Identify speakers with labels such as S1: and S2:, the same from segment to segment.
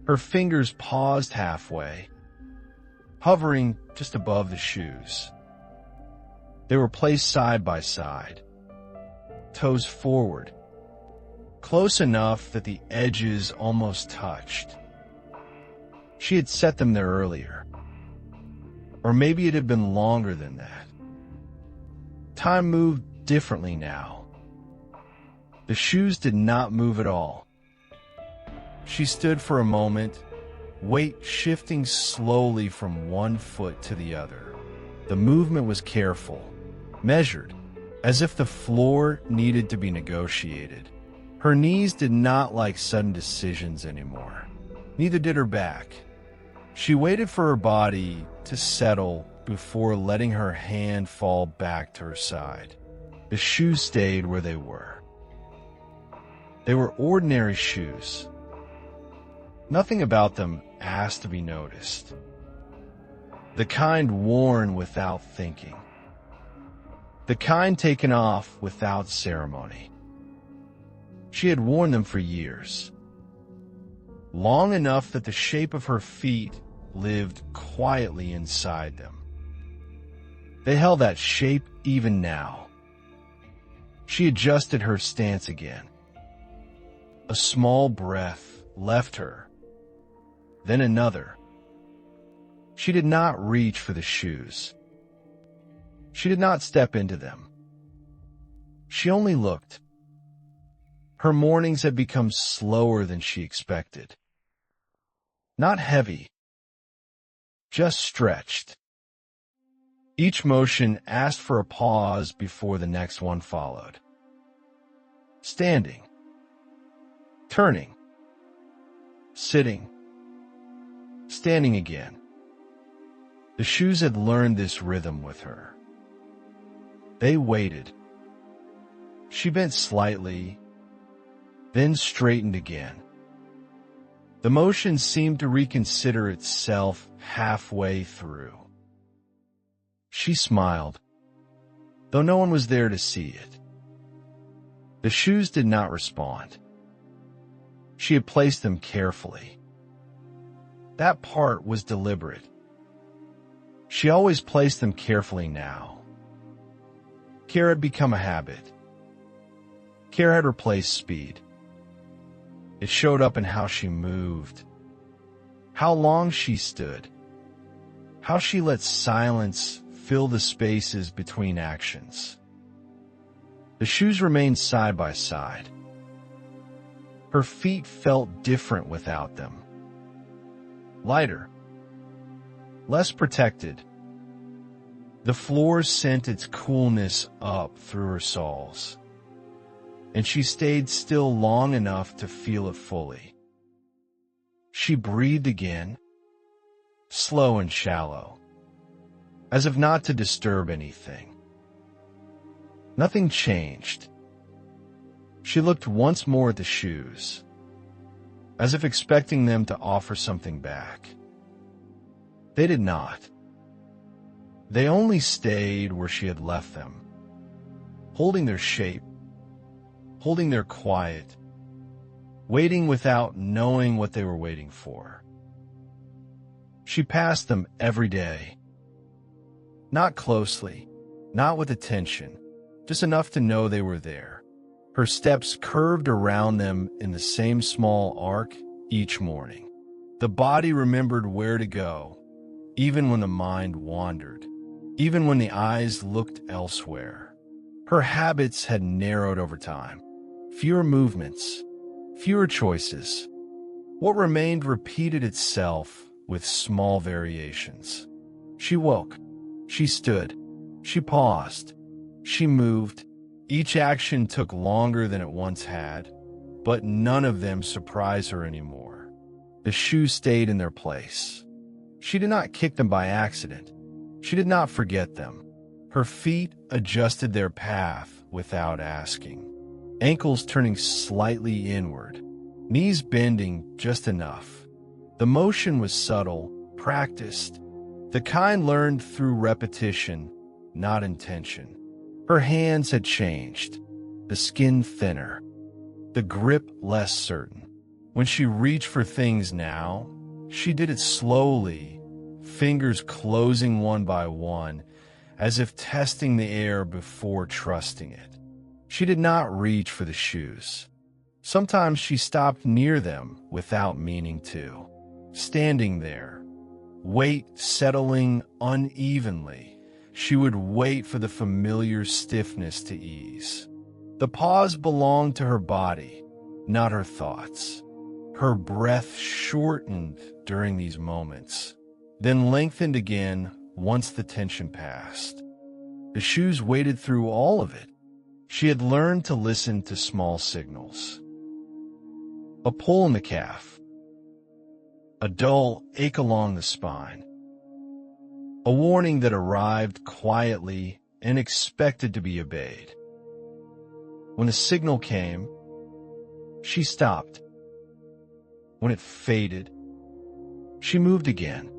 S1: Her fingers paused halfway, hovering just above the shoes. They were placed side by side, toes forward, close enough that the edges almost touched. She had set them there earlier. Or maybe it had been longer than that. Time moved differently now. The shoes did not move at all. She stood for a moment, weight shifting slowly from one foot to the other. The movement was careful, measured, as if the floor needed to be negotiated. Her knees did not like sudden decisions anymore. Neither did her back. She waited for her body to settle before letting her hand fall back to her side. The shoes stayed where they were. They were ordinary shoes. Nothing about them asked to be noticed. The kind worn without thinking. The kind taken off without ceremony. She had worn them for years. Long enough that the shape of her feet lived quietly inside them. They held that shape even now. She adjusted her stance again. A small breath left her, then another. She did not reach for the shoes. She did not step into them. She only looked. Her mornings had become slower than she expected. Not heavy, just stretched. Each motion asked for a pause before the next one followed. Standing, turning, sitting, standing again. The shoes had learned this rhythm with her. They waited. She bent slightly, then straightened again. The motion seemed to reconsider itself halfway through. She smiled, though no one was there to see it. The shoes did not respond. She had placed them carefully. That part was deliberate. She always placed them carefully now. Care had become a habit. Care had replaced speed. It showed up in how she moved, how long she stood, how she let silence fill the spaces between actions. The shoes remained side by side. Her feet felt different without them. Lighter, less protected. The floor sent its coolness up through her soles, and she stayed still long enough to feel it fully. She breathed again, slow and shallow, as if not to disturb anything. Nothing changed. She looked once more at the shoes, as if expecting them to offer something back. They did not. They only stayed where she had left them, holding their shape, holding their quiet, waiting without knowing what they were waiting for. She passed them every day. Not closely, not with attention, just enough to know they were there. Her steps curved around them in the same small arc each morning. The body remembered where to go, even when the mind wandered, even when the eyes looked elsewhere. Her habits had narrowed over time. Fewer movements, fewer choices. What remained repeated itself with small variations. She woke. She stood. She paused. She moved. Each action took longer than it once had, but none of them surprised her anymore. The shoes stayed in their place. She did not kick them by accident. She did not forget them. Her feet adjusted their path without asking. Ankles turning slightly inward, knees bending just enough. The motion was subtle, practiced, the kind learned through repetition, not intention. Her hands had changed, the skin thinner, the grip less certain. When she reached for things now, she did it slowly, fingers closing one by one, as if testing the air before trusting it. She did not reach for the shoes. Sometimes she stopped near them without meaning to, standing there, weight settling unevenly. She would wait for the familiar stiffness to ease. The pause belonged to her body, not her thoughts. Her breath shortened during these moments, then lengthened again once the tension passed. The shoes waited through all of it. She had learned to listen to small signals. A pull in the calf, a dull ache along the spine, a warning that arrived quietly and expected to be obeyed. When a signal came, she stopped. When it faded, she moved again.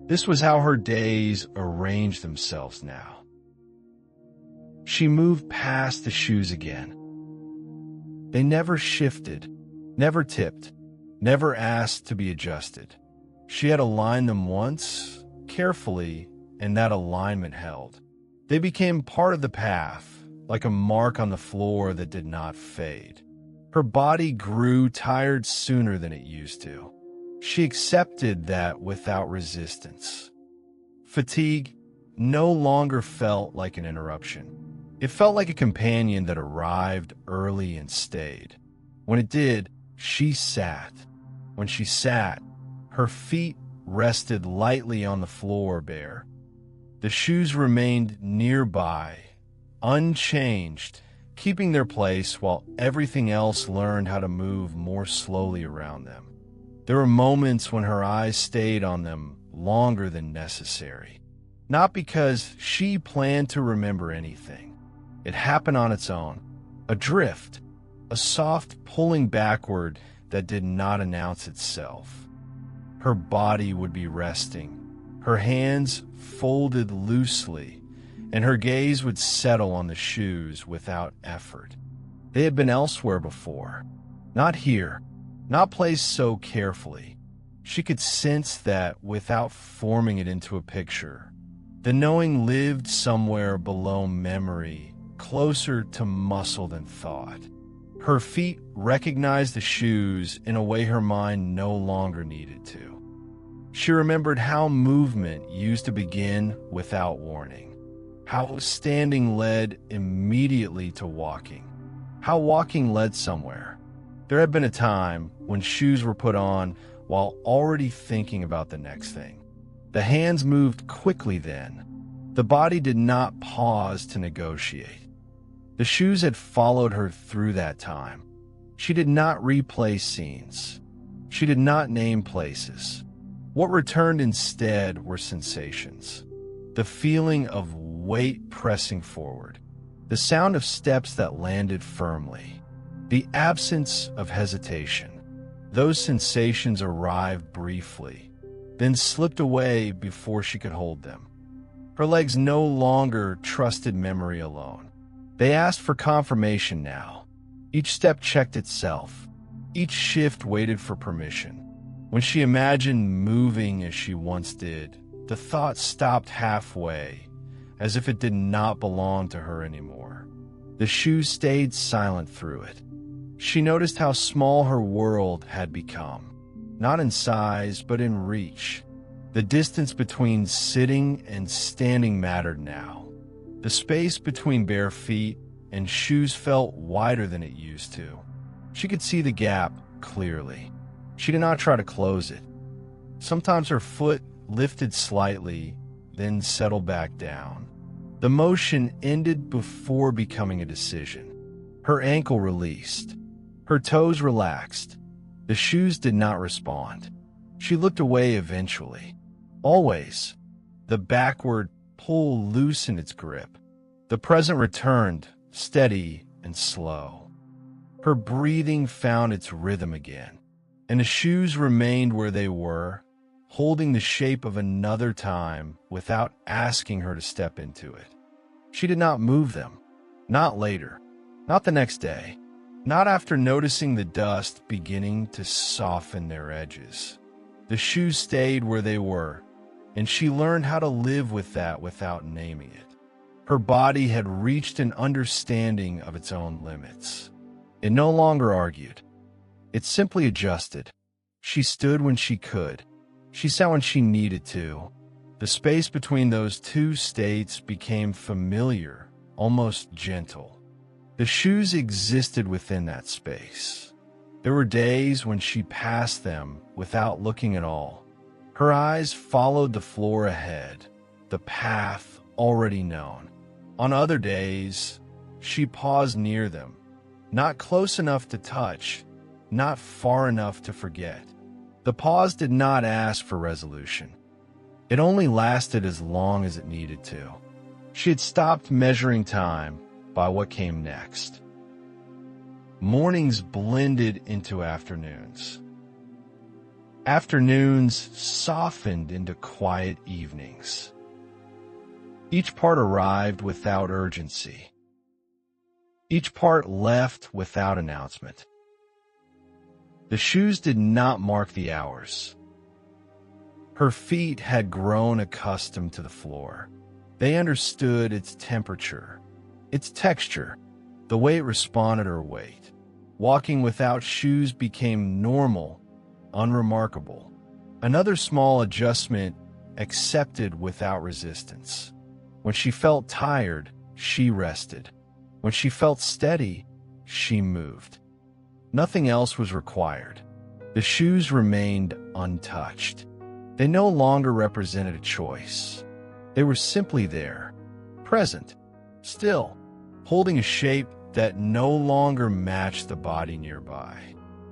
S1: This was how her days arranged themselves now. She moved past the shoes again. They never shifted, never tipped, never asked to be adjusted. She had aligned them once, carefully, and that alignment held. They became part of the path, like a mark on the floor that did not fade. Her body grew tired sooner than it used to. She accepted that without resistance. Fatigue no longer felt like an interruption. It felt like a companion that arrived early and stayed. When it did, she sat. When she sat, her feet rested lightly on the floor bare. The shoes remained nearby, unchanged, keeping their place while everything else learned how to move more slowly around them. There were moments when her eyes stayed on them longer than necessary. Not because she planned to remember anything. It happened on its own. A drift, a soft pulling backward that did not announce itself. Her body would be resting, her hands folded loosely, and her gaze would settle on the shoes without effort. They had been elsewhere before. Not here, not placed so carefully. She could sense that without forming it into a picture. The knowing lived somewhere below memory, closer to muscle than thought. Her feet recognized the shoes in a way her mind no longer needed to. She remembered how movement used to begin without warning, how standing led immediately to walking, how walking led somewhere. There had been a time when shoes were put on while already thinking about the next thing. The hands moved quickly then. The body did not pause to negotiate. The shoes had followed her through that time. She did not replay scenes. She did not name places. What returned instead were sensations. The feeling of weight pressing forward. The sound of steps that landed firmly. The absence of hesitation. Those sensations arrived briefly, then slipped away before she could hold them. Her legs no longer trusted memory alone. They asked for confirmation now. Each step checked itself. Each shift waited for permission. When she imagined moving as she once did, the thought stopped halfway, as if it did not belong to her anymore. The shoes stayed silent through it. She noticed how small her world had become, not in size, but in reach. The distance between sitting and standing mattered now. The space between bare feet and shoes felt wider than it used to. She could see the gap clearly. She did not try to close it. Sometimes her foot lifted slightly, then settled back down. The motion ended before becoming a decision. Her ankle released. Her toes relaxed. The shoes did not respond. She looked away eventually. Always. The backward pull loosened its grip. The present returned, steady and slow. Her breathing found its rhythm again, and the shoes remained where they were, holding the shape of another time without asking her to step into it. She did not move them. Not later. Not the next day. not after noticing the dust beginning to soften their edges. The shoes stayed where they were, and she learned how to live with that without naming it. Her body had reached an understanding of its own limits. It no longer argued. It simply adjusted. She stood when she could. She sat when she needed to. The space between those two states became familiar, almost gentle. The shoes existed within that space. There were days when she passed them without looking at all. Her eyes followed the floor ahead, the path already known. On other days, she paused near them, not close enough to touch, not far enough to forget. The pause did not ask for resolution. It only lasted as long as it needed to. She had stopped measuring time by what came next. Mornings blended into afternoons. Afternoons softened into quiet evenings. Each part arrived without urgency. Each part left without announcement. The shoes did not mark the hours. Her feet had grown accustomed to the floor. They understood its temperature, its texture, the way it responded to her weight. Walking without shoes became normal, unremarkable. Another small adjustment accepted without resistance. When she felt tired, she rested. When she felt steady, she moved. Nothing else was required. The shoes remained untouched. They no longer represented a choice. They were simply there, present, still, holding a shape that no longer matched the body nearby.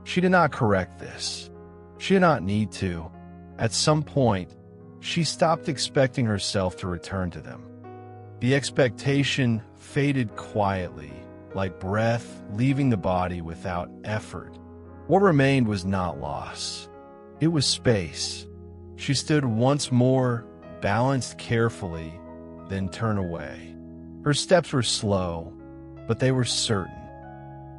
S1: She did not correct this. She did not need to. At some point, she stopped expecting herself to return to them. The expectation faded quietly, like breath leaving the body without effort. What remained was not loss. It was space. She stood once more, balanced carefully, then turned away. Her steps were slow, but they were certain.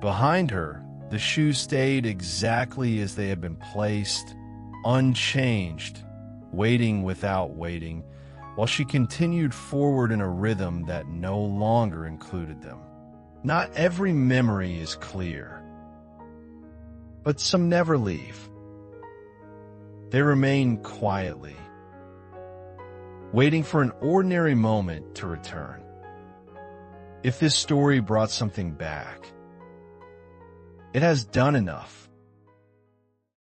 S1: Behind her, the shoes stayed exactly as they had been placed, unchanged, waiting without waiting, while she continued forward in a rhythm that no longer included them. Not every memory is clear, but some never leave. They remain quietly, waiting for an ordinary moment to return. If this story brought something back, it has done enough.